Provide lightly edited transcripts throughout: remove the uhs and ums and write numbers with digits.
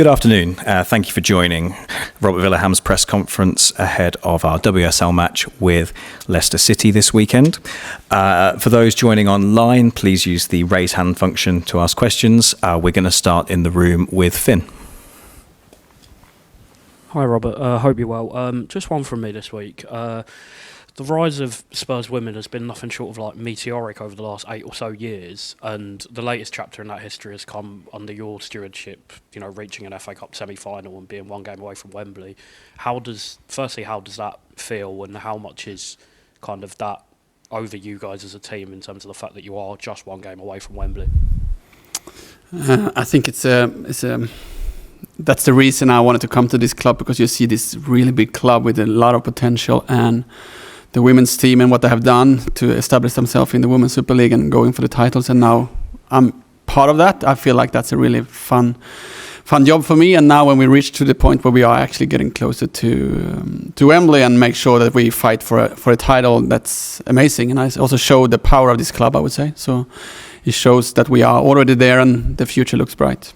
Good afternoon. Thank you for joining Robert Vilahamn's press conference ahead of our WSL match with Leicester City this weekend. For those joining online, please use the raise hand function to ask questions. We're going to start in the room with Finn. Hi Robert, hope you're well. Just one from me this week. The rise of Spurs women has been nothing short of meteoric over the last 8 or so years, and the latest chapter in that history has come under your stewardship, reaching an FA Cup semi-final and being one game away from Wembley. How does that feel, and how much is kind of that over you guys as a team in terms of the fact that you are just one game away from Wembley? I think it's that's the reason I wanted to come to this club, because you see this really big club with a lot of potential, and the women's team and what they have done to establish themselves in the Women's Super League and going for the titles. And now I'm part of that. I feel like that's a really fun job for me. And now when we reach to the point where we are actually getting closer to Wembley and make sure that we fight for a title, that's amazing. And I also show the power of this club, I would say. So it shows that we are already there and the future looks bright.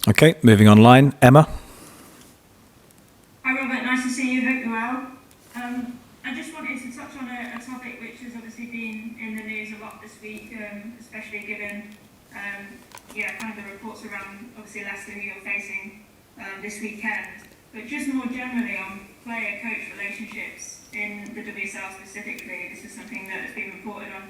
Okay, moving online. Emma. Hi Robert, nice to see you. Hope you're well. I just wanted to touch on a topic which has obviously been in the news a lot this week, especially given kind of the reports around obviously Leicester who you're facing this weekend. But just more generally on player-coach relationships in the WSL specifically, this is something that has been reported on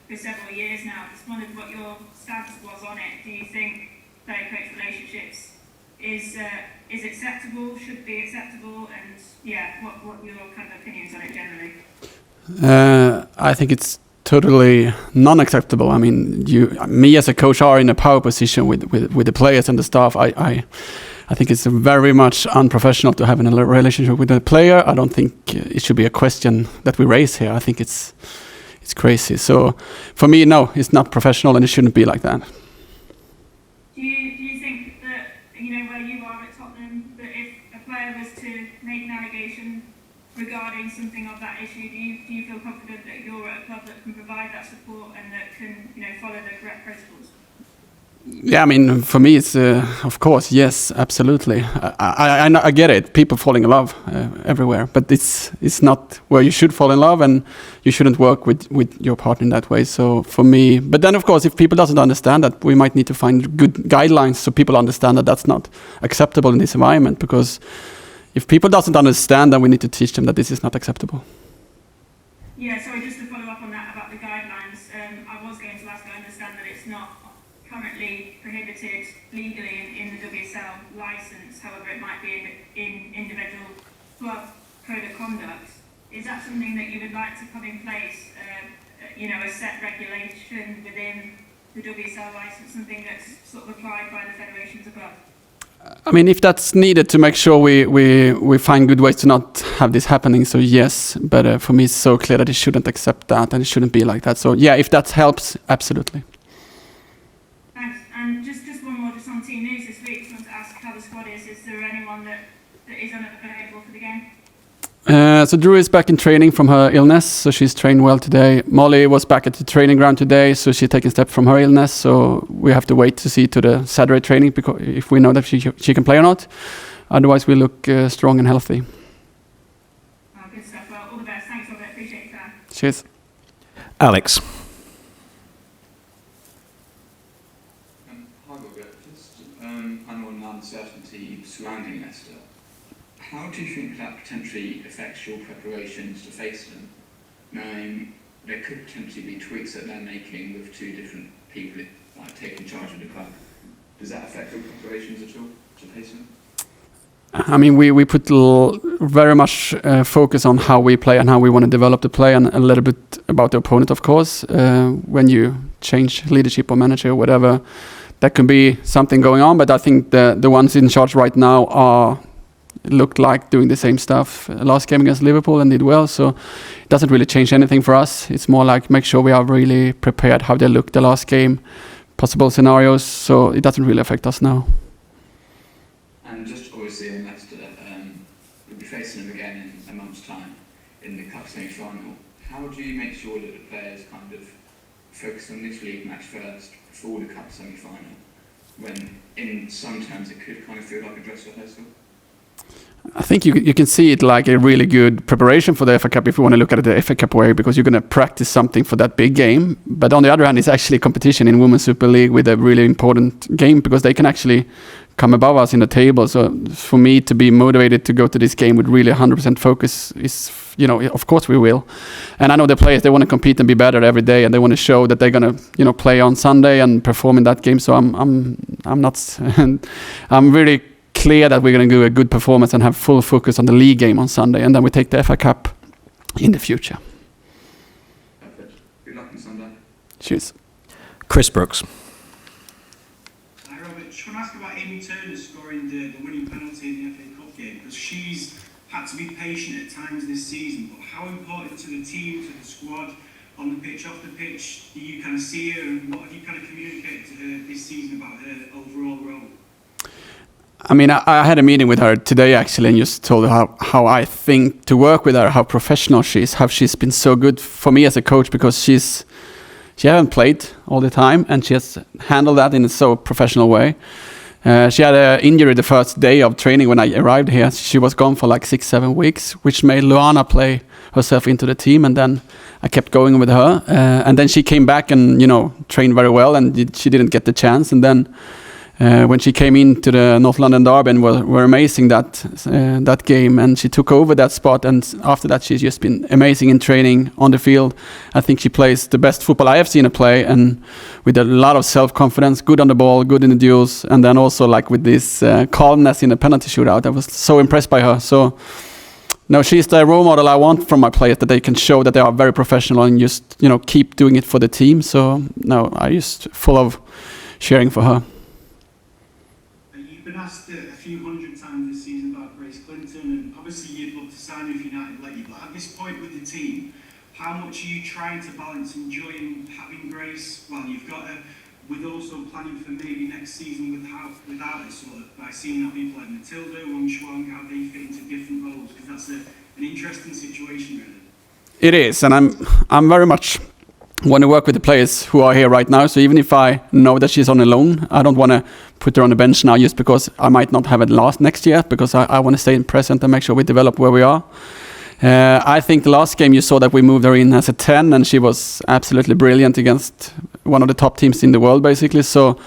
for several years now. Just wondered what your stance was on it. Do you think player-coach relationships is acceptable, should be acceptable, and what your kind of opinions on it generally? I think it's totally non-acceptable. I mean, me as a coach are in a power position with the players and the staff. I think it's very much unprofessional to have a relationship with a player. I don't think it should be a question that we raise here. I think it's crazy. So for me, no, it's not professional and it shouldn't be like that. Do you think that, where you are at Tottenham, that if a player was to make an allegation regarding something of that issue, do you feel confident that you're at a club that can provide that support and that can, follow the correct principles? Yeah, I mean, for me, it's of course, yes, absolutely. I get it. People falling in love everywhere, but it's not where you should fall in love, and you shouldn't work with your partner in that way. So for me, but then of course, if people doesn't understand that, we might need to find good guidelines so people understand that that's not acceptable in this environment. Because if people doesn't understand, then we need to teach them that this is not acceptable. Yeah. So just to follow up on that about the guidelines, I was going to ask. I understand that it's not currently prohibited legally in the WSL licence, however it might be in individual club code of conduct. Is that something that you would like to put in place, a set regulation within the WSL licence, something that's sort of applied by the federations above? I mean, if that's needed to make sure we find good ways to not have this happening, so yes, but for me it's so clear that it shouldn't accept that and it shouldn't be like that. So yeah, if that helps, absolutely. And just one more, just on team news this week, I want to ask how the squad is. Is there anyone that is unavailable for the game? So Drew is back in training from her illness, so she's trained well today. Molly was back at the training ground today, so she's taking steps from her illness. So we have to wait to see to the Saturday training because if we know that she can play or not. Otherwise, we look strong and healthy. Oh, good stuff. Well, all the best. Thanks, Robert. Appreciate your time. Cheers. Alex. Uncertainty surrounding Leicester. How do you think that potentially affects your preparations to face them? Knowing there could potentially be tweaks that they're making with two different people taking charge of the club. Does that affect your preparations at all to face them? I mean, we put very much focus on how we play and how we want to develop the play, and a little bit about the opponent, of course. When you change leadership or manager or whatever, that can be something going on, but I think the ones in charge right now looked like doing the same stuff last game against Liverpool and did well, so it doesn't really change anything for us. It's more like make sure we are really prepared how they looked the last game, possible scenarios, so it doesn't really affect us now. And just obviously in Leicester, we'll be facing them again in a month's time in the Cup semi-final. How do you make sure that the players kind of focus on this league match first before the Cup semi-final? when in some terms it could kind of feel like a dress rehearsal? I think you can see it like a really good preparation for the FA Cup if you want to look at it the FA Cup way, because you're going to practice something for that big game. But on the other hand, it's actually a competition in Women's Super League with a really important game, because they can actually come above us in the table. So for me to be motivated to go to this game with really 100% focus is, of course we will. And I know the players, they want to compete and be better every day, and they want to show that they're going to, play on Sunday and perform in that game. So I'm not, I'm really clear that we're going to do a good performance and have full focus on the league game on Sunday, and then we take the FA Cup in the future. Perfect. Good luck on Sunday. Cheers. Chris Brooks. Hi Robert, just want to ask about Amy Turner scoring the winning penalty in the FA Cup game, because she's had to be patient at times this season, but how important to the team, to the squad, on the pitch, off the pitch, do you kind of see her, and what have you kind of communicated to her this season about her overall role? I mean, I had a meeting with her today actually, and just told her how I think to work with her, how professional she is, how she's been so good for me as a coach, because she hasn't played all the time, and she has handled that in a so professional way. She had an injury the first day of training when I arrived here. She was gone for like 6-7 weeks, which made Luana play herself into the team, and then I kept going with her. And then she came back and, trained very well, and she didn't get the chance. And then when she came into the North London Derby and were amazing that game, and she took over that spot, and after that she's just been amazing in training on the field. I think she plays the best football I have seen her play, and with a lot of self-confidence, good on the ball, good in the duels, and then also like with this calmness in the penalty shootout. I was so impressed by her. So no, she's the role model I want from my players, that they can show that they are very professional and just keep doing it for the team. So no, I just full of cheering for her. You've been asked a few hundred times this season about Grace Clinton, and obviously you'd love to sign her if United let you, but at this point with the team, how much are you trying to balance enjoying having Grace while you've got her, with also planning for maybe next season without her, sort of by seeing how people like Matilda, Wang Shuang, how they fit into different roles, because that's an interesting situation really. It is, and I'm very much want to work with the players who are here right now. So even if I know that she's on a loan, I don't want to put her on the bench now just because I might not have it next year, because I want to stay in present and make sure we develop where we are. I think the last game you saw that we moved her in as a 10, and she was absolutely brilliant against one of the top teams in the world, basically. So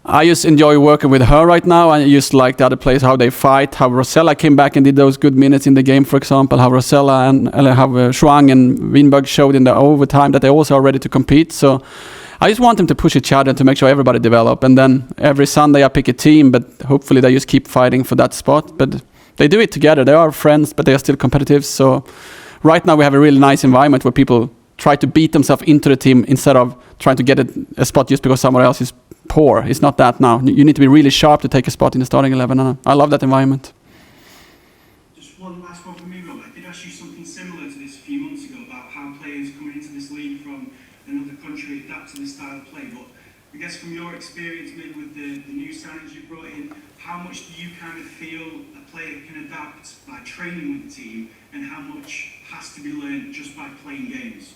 I just enjoy working with her right now. I just like the other players, how they fight, how Rosella came back and did those good minutes in the game, for example, how Rosella and how Shuang and Winberg showed in the overtime that they also are ready to compete. So I just want them to push each other and to make sure everybody develop. And then every Sunday I pick a team, but hopefully they just keep fighting for that spot. But they do it together. They are friends, but they are still competitive. So right now we have a really nice environment where people try to beat themselves into the team instead of trying to get a spot just because someone else is poor. It's not that now. You need to be really sharp to take a spot in the starting 11, and I love that environment. Just one last one from me, Robert. I did ask you something similar to this a few months ago about how players coming into this league from another country adapt to this style of play, but I guess from your experience maybe with the new signings you brought in, how much do you kind of feel a player can adapt by training with the team, and how much has to be learned just by playing games?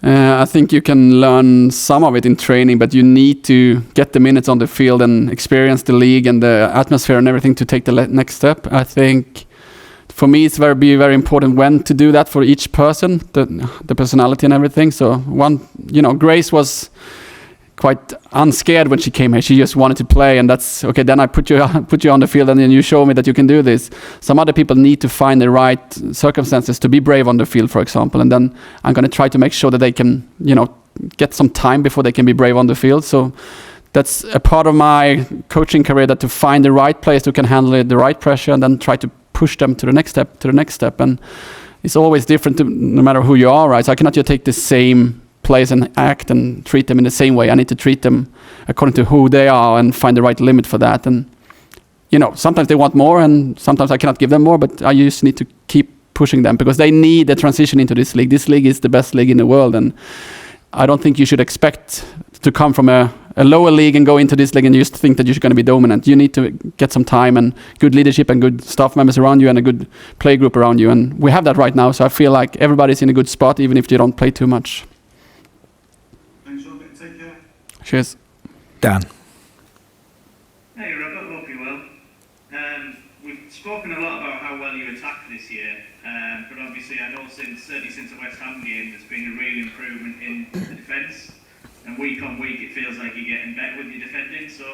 I think you can learn some of it in training, but you need to get the minutes on the field and experience the league and the atmosphere and everything to take the next step. I think for me it's very important when to do that for each person, the personality and everything. So Grace was quite unscared when she came here. She just wanted to play, and that's okay. Then I put you on the field, and then you show me that you can do this. Some other people need to find the right circumstances to be brave on the field, for example. And then I'm going to try to make sure that they can, get some time before they can be brave on the field. So that's a part of my coaching career, that to find the right players who can handle it, the right pressure, and then try to push them to the next step. And it's always different no matter who you are, right? So I cannot just take the same players and act and treat them in the same way. I need to treat them according to who they are and find the right limit for that. And sometimes they want more, and sometimes I cannot give them more, but I just need to keep pushing them, because they need a transition into this league. This league is the best league in the world, and I don't think you should expect to come from a lower league and go into this league and just think that you're going to be dominant. You need to get some time and good leadership and good staff members around you and a good play group around you, and we have that right now. So I feel like everybody's in a good spot, even if they don't play too much. Thanks, Robert. Take care. Cheers. Dan. Hey Robert, hope you're well. We've spoken a lot about how well you attack this year, but obviously I know certainly since the West Ham game there's been a real improvement in the defence, and week on week it feels like you're getting better with your defending. So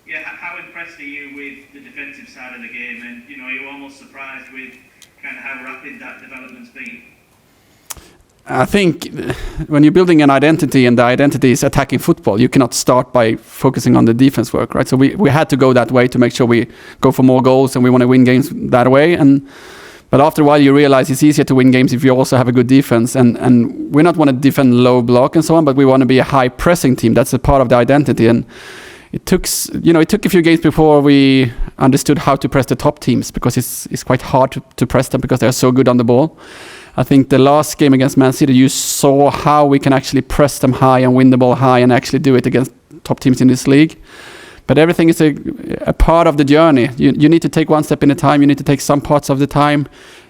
yeah, how impressed are you with the defensive side of the game, and are you almost surprised with kind of how rapid that development's been? I think when you're building an identity and the identity is attacking football, you cannot start by focusing on the defense work, right? So we had to go that way to make sure we go for more goals and we want to win games that way. But after a while you realize it's easier to win games if you also have a good defense. And we not want to defend low block and so on, but we want to be a high pressing team. That's a part of the identity. And it took a few games before we understood how to press the top teams, because it's quite hard to press them because they're so good on the ball. I think the last game against Man City, you saw how we can actually press them high and win the ball high and actually do it against top teams in this league. But everything is a part of the journey. You need to take one step in a time. You need to take some parts of the time.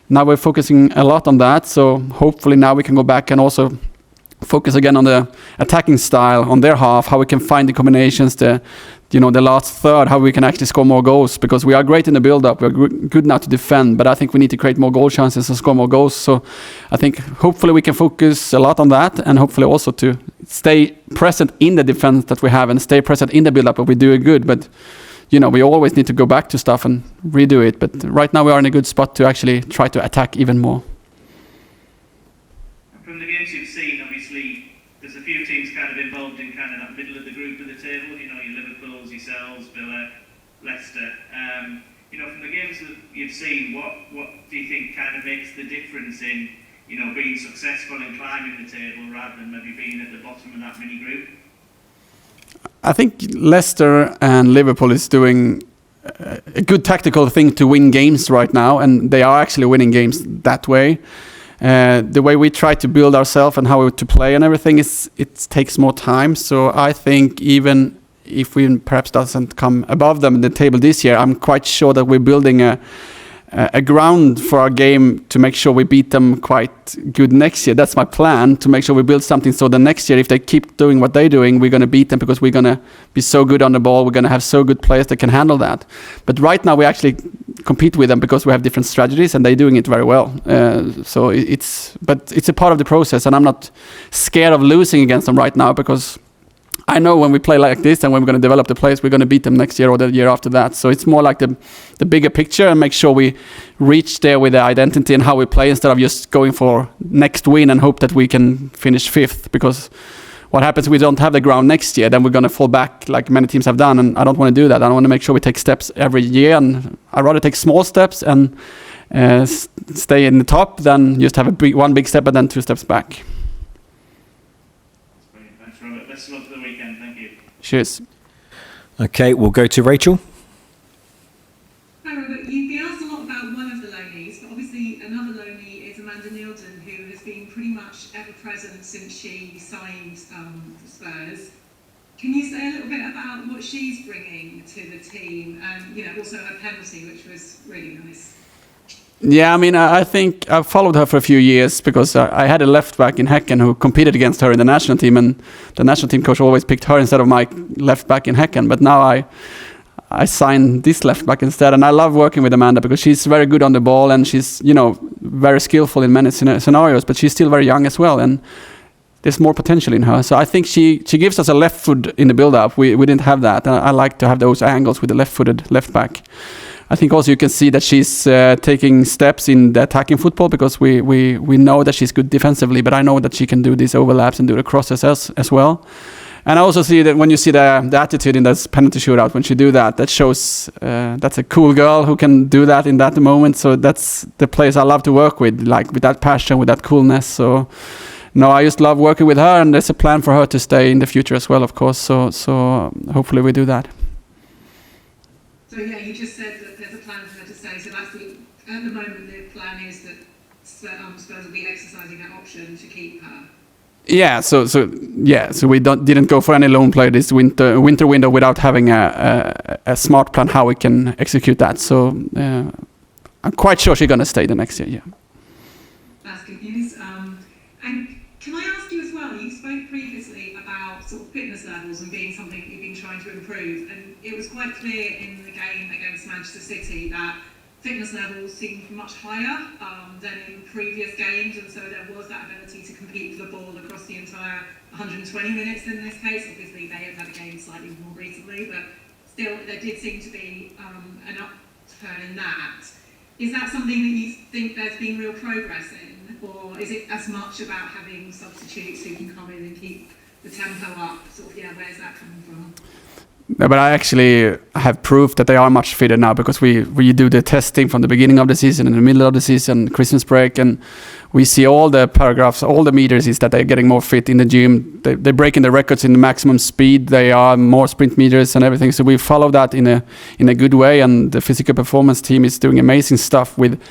Now we're focusing a lot on that. So hopefully now we can go back and also focus again on the attacking style on their half, how we can find the combinations, the last third, how we can actually score more goals, because we are great in the build-up, we're good now to defend, but I think we need to create more goal chances and score more goals. So I think hopefully we can focus a lot on that, and hopefully also to stay present in the defense that we have and stay present in the build-up, but we do it good. But we always need to go back to stuff and redo it, but right now we are in a good spot to actually try to attack even more. From the games you've seen, obviously there's a few teams kind of involved in kind of that middle of the group of the table, your Liverpools, yourselves, Villa, Leicester. From the games that you've seen, what do you think kind of makes the difference in, being successful in climbing the table rather than maybe being at the bottom of that mini group? I think Leicester and Liverpool is doing a good tactical thing to win games right now, and they are actually winning games that way. The way we try to build ourselves and how to play and everything it takes more time. So I think even if we perhaps doesn't come above them in the table this year, I'm quite sure that we're building a ground for our game to make sure we beat them quite good next year. That's my plan, to make sure we build something so the next year, if they keep doing what they're doing, we're going to beat them, because we're going to be so good on the ball. We're going to have so good players that can handle that. But right now we actually compete with them because we have different strategies and they're doing it very well. But it's a part of the process, and I'm not scared of losing against them right now, because I know when we play like this and when we're going to develop the players, we're going to beat them next year or the year after that. So it's more like the bigger picture, and make sure we reach there with the identity and how we play, instead of just going for next win and hope that we can finish fifth. Because what happens if we don't have the ground next year? Then we're going to fall back like many teams have done, and I don't want to do that. I want to make sure we take steps every year, and I'd rather take small steps and stay in the top than just have one big step and then 2 steps back. Thanks, Robert. Best of luck for the weekend. Thank you. Cheers. Okay, we'll go to Rachel. Hi Robert, you've been asked a lot about one of the loanees, but obviously another loanee is Amanda Nilden, who has been pretty much ever present since she signed for Spurs. Can you say a little bit about what she's bringing to the team, and also her penalty, which was really nice? Yeah, I mean, I think I've followed her for a few years, because I had a left back in Häcken who competed against her in the national team, and the national team coach always picked her instead of my left back in Häcken. But now I signed this left back instead, and I love working with Amanda because she's very good on the ball, and she's very skillful in many scenarios, but she's still very young as well, and there's more potential in her. So I think she gives us a left foot in the build-up. We didn't have that, and I like to have those angles with the left-footed left back. I think also you can see that she's taking steps in the attacking football, because we know that she's good defensively, but I know that she can do these overlaps and do the crosses as well. And I also see that when you see the attitude in this penalty shootout, when she do that shows that's a cool girl who can do that in that moment. So that's the players I love to work with, like with that passion, with that coolness. So no, I just love working with her, and there's a plan for her to stay in the future as well, of course. So hopefully we do that. So yeah, you just said that there's a plan for her to stay. So that's at the moment the plan is that Spurs will be exercising that option to keep her. Yeah, so we didn't go for any loan player this winter window without having a smart plan how we can execute that. So I'm quite sure she's gonna stay the next year. Yeah. That's good news. And can I ask you as well? You spoke previously about sort of fitness levels and being something you've been trying to improve. And it was quite clear in the game against Manchester City that fitness levels seemed much higher than in previous games, and so there was that ability to compete for the ball across the entire 120 minutes in this case. Obviously, they have had a game slightly more recently, but still, there did seem to be an upturn in that. Is that something that you think there's been real progress in, or is it as much about having substitutes who can come in and keep the tempo up? Sort of, yeah, where's that coming from? No, but I actually have proof that they are much fitter now, because we do the testing from the beginning of the season, in the middle of the season, Christmas break, and we see all the paragraphs, all the meters is that they're getting more fit in the gym. They're breaking the records in the maximum speed. They are more sprint meters and everything. So we follow that in a good way, and the physical performance team is doing amazing stuff with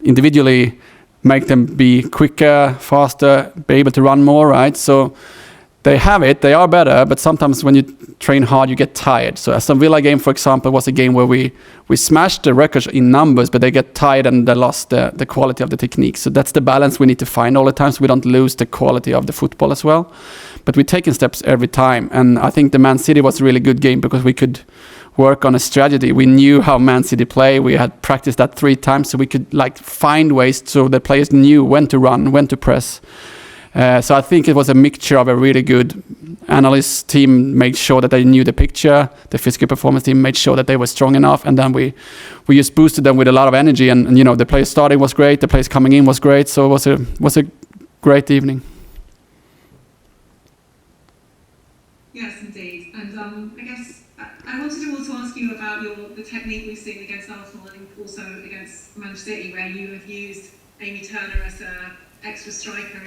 individually make them be quicker, faster, be able to run more, right? So they have it, they are better, but sometimes when you train hard, you get tired. So Aston Villa game, for example, was a game where we smashed the records in numbers, but they get tired and they lost the quality of the technique. So that's the balance we need to find all the time, so we don't lose the quality of the football as well. But we're taking steps every time. And I think the Man City was a really good game because we could work on a strategy. We knew how Man City play. We had practiced that 3 times, so we could find ways so the players knew when to run, when to press. So I think it was a mixture of a really good analyst team, made sure that they knew the picture. The physical performance team made sure that they were strong enough, and then we just boosted them with a lot of energy. And the players starting was great, the players coming in was great. So it was a great evening. Yes, indeed. And I guess I wanted to also ask you about the technique we've seen against Arsenal and also against Manchester City, where you have used Amy Turner as a extra striker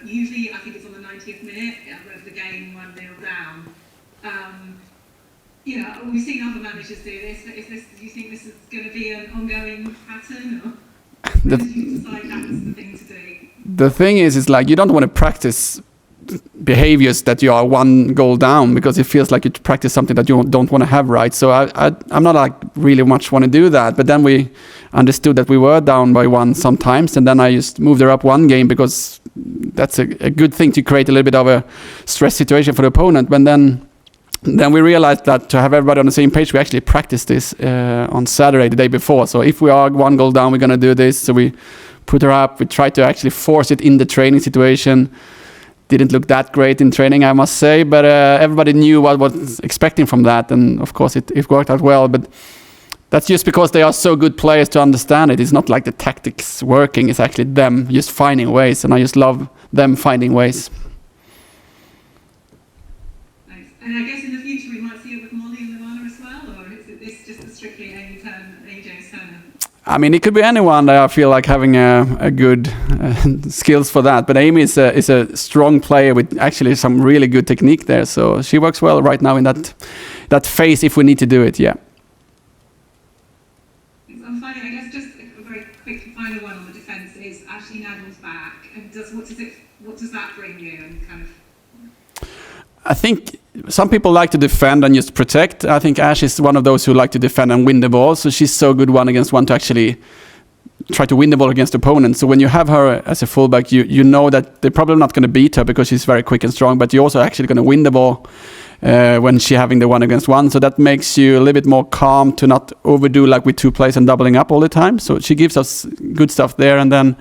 usually I think it's on the 90th minute of the game 1-0 down. We've seen other managers do this, but do you think this is going to be an ongoing pattern, or did you decide that was the thing to do? The thing is you don't want to practice behaviors that you are 1 goal down, because it feels like you practice something that you don't want to have, right? So I'm not really much want to do that, but then we understood that we were down by 1 sometimes, and then I just moved her up 1 game, because that's a good thing to create a little bit of a stress situation for the opponent. But then we realized that to have everybody on the same page, we actually practiced this on Saturday, the day before. So if we are 1 goal down, we're going to do this. So we put her up. We tried to actually force it in the training situation. Didn't look that great in training, I must say, but everybody knew what was expecting from that, and of course it worked out well. But that's just because they are so good players to understand it. It's not like the tactics working, it's actually them just finding ways, and I just love them finding ways. Thanks. And I guess in the future we might see it with Molly and Levana as well, or is this just a strictly AJ Turner? I mean, it could be anyone that I feel like having a good skills for that. But Amy is a strong player with actually some really good technique there. So she works well right now in that phase if we need to do it, yeah. I'm finding, I guess, just a very quick final one on the defence is Ashley Nadal's back. And what does that bring you? And kind of, I think some people like to defend and just protect. I think Ash is one of those who like to defend and win the ball. So she's so good 1-against-1 to actually try to win the ball against opponents. So when you have her as a fullback, you know that they're probably not going to beat her because she's very quick and strong, but you're also actually going to win the ball when she's having the 1-against-1. So that makes you a little bit more calm to not overdo like with 2 players and doubling up all the time. So she gives us good stuff there. And then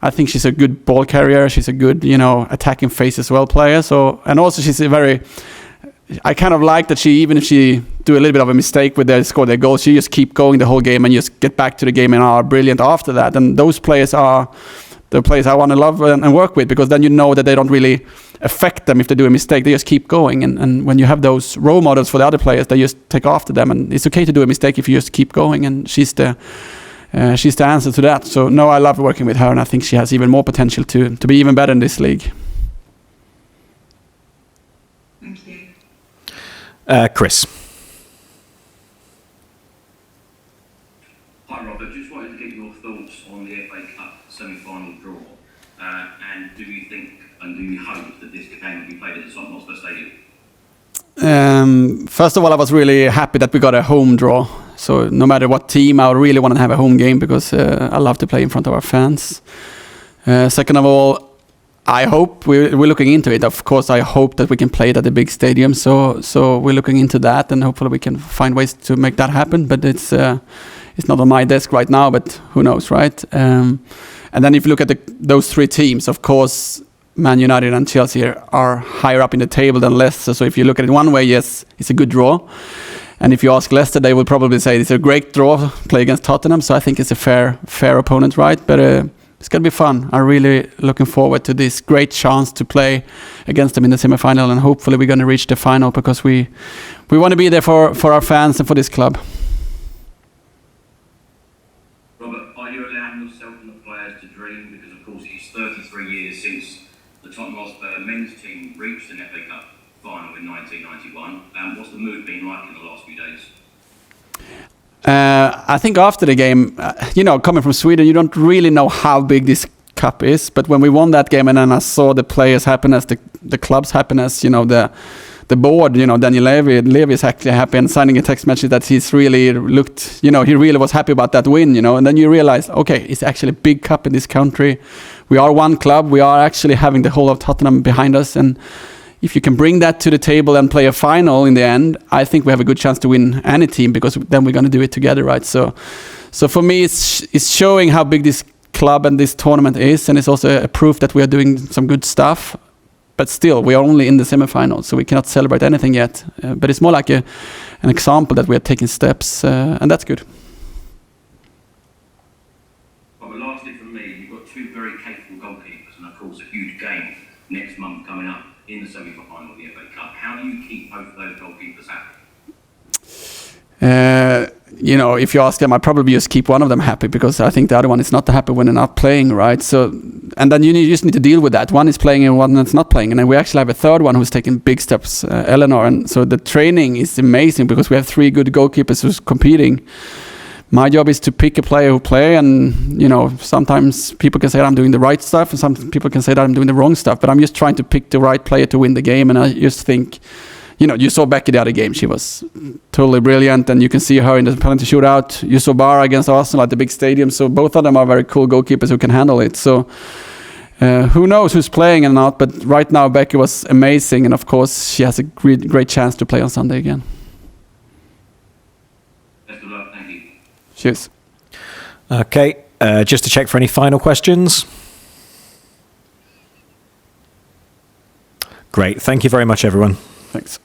I think she's a good ball carrier. She's a good, attacking face as well player. So, and also she's I kind of like that even if she do a little bit of a mistake with score their goal, she just keep going the whole game and just get back to the game and are brilliant after that. And those players are the players I want to love and work with, because then you know that they don't really affect them if they do a mistake. They just keep going. And when you have those role models for the other players, they just take after them. And it's okay to do a mistake if you just keep going. And she's the answer to that. So no, I love working with her, and I think she has even more potential to be even better in this league. thank you. Chris. Hi Robert, just wanted to get your thoughts on the FA Cup semi-final draw, and do you think and do you hope that this game will be played at the Tottenham Hotspur Stadium? First of all, I was really happy that we got a home draw. So no matter what team, I really want to have a home game because I love to play in front of our fans. Second of all, I hope we're looking into it. Of course, I hope that we can play it at a big stadium. So we're looking into that, and hopefully we can find ways to make that happen. But it's not on my desk right now. But who knows, right? And then if you look at those three teams, of course, Man United and Chelsea are higher up in the table than Leicester. So if you look at it one way, yes, it's a good draw. And if you ask Leicester, they will probably say it's a great draw, play against Tottenham. So I think it's a fair opponent, right? But it's going to be fun. I'm really looking forward to this great chance to play against them in the semi-final. And hopefully we're going to reach the final, because we want to be there for our fans and for this club. Robert, are you allowing yourself and the players to dream? Because, of course, it's 33 years since the Tottenham Hotspur men's team reached an FA Cup final in 1991. What's the mood been like in the last few days? I think after the game, coming from Sweden, you don't really know how big this cup is. But when we won that game, and then I saw the players' happiness, the club's happiness, the board, Daniel Levy is actually happy, and signing a text message that he's really looked, he really was happy about that win, and then you realize, okay, it's actually a big cup in this country. We are one club. We are actually having the whole of Tottenham behind us, and if you can bring that to the table and play a final in the end, I think we have a good chance to win any team, because then we're going to do it together, right? So for me, it's showing how big this club and this tournament is, and it's also a proof that we are doing some good stuff. But still, we are only in the semi-finals, so we cannot celebrate anything yet. But it's more like an example that we are taking steps, and that's good. Well, lastly from me, you've got two very capable goalkeepers, and of course a huge game next month coming up in the semi-final of the FA Cup. How do you keep both of those goalkeepers happy? If you ask them, I probably just keep one of them happy, because I think the other one is not happy when they're not playing, right? So, and then you just need to deal with that. One is playing and one that's not playing. And then we actually have a third one who's taking big steps, Eleanor. And so the training is amazing, because we have three good goalkeepers who's competing. My job is to pick a player who play, and sometimes people can say that I'm doing the right stuff, and some people can say that I'm doing the wrong stuff. But I'm just trying to pick the right player to win the game. And I just think, you saw Becky the other game. She was totally brilliant, and you can see her in the penalty shootout. You saw Barra against Arsenal at the big stadium. So both of them are very cool goalkeepers who can handle it. So who knows who's playing and not? But right now, Becky was amazing, and of course, she has a great chance to play on Sunday again. Best of luck. Thank you. Cheers. Okay, just to check for any final questions. Great. Thank you very much, everyone. Thanks.